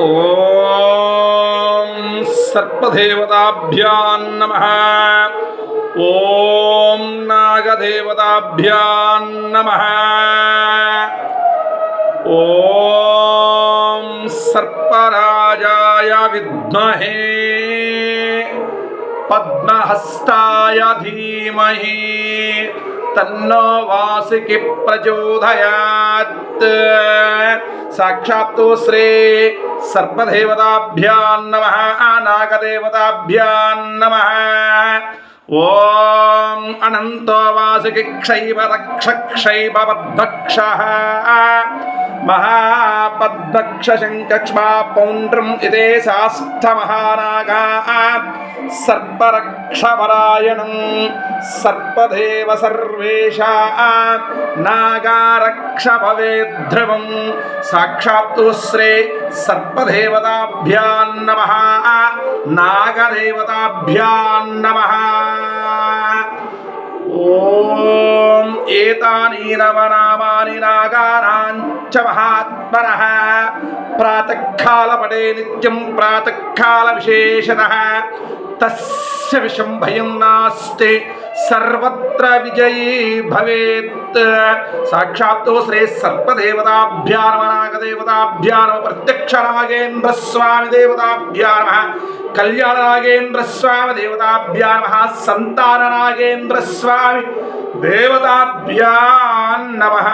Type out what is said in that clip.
ఓం సర్పదేవతాభ్యాం నమః. ఓం నాగదేవతాభ్యాం నమః. ఓం సర్పరాజాయ విద్మహే పద్మహస్తాయ ధీమహి తన్నో వాసుకి ప్రచోదయాత్. సాక్షాత్తు శ్రీ సర్పదేవతాభ్యాం నమః, నాగదేవతాభ్యాం నమః. ఓం అనంతో వాసుకి క్షైవ రక్ష క్షైవ పద్మక్షః మహాపద్మక్ష శంఖక్ష్మా పౌండ్రం ఇదే శాస్థ మహానాగా సర్పరక్షపరాయణం సర్పదేవ సర్వేషా నాగారక్ష భవేద్ధ్రువం. సాక్షాత్తు శ్రీ సర్పదేవతాభ్యాం నమః, నాగదేవతాభ్యాం నమః. ఓం ఏతాని నవనామాని నాగానాం చ మహాత్మనః. ప్రాతఃకాల పఠే నిత్యం ప్రాతఃకాల విశేషతః. తస్య విషం భయం నాస్తి సర్వత్ర విజయీ భవేత్. సాక్షాత్తు శ్రీ సర్పదేవతాభ్యా నమః, నాగదేవతాభ్యా నమః, ప్రత్యక్ష నాగేంద్ర స్వామి దేవతాభ్యా నమః, కళ్యాణ నాగేంద్ర స్వామి దేవతాభ్యా నమః, సంతాన నాగేంద్ర స్వామి దేవతాభ్యా నమః.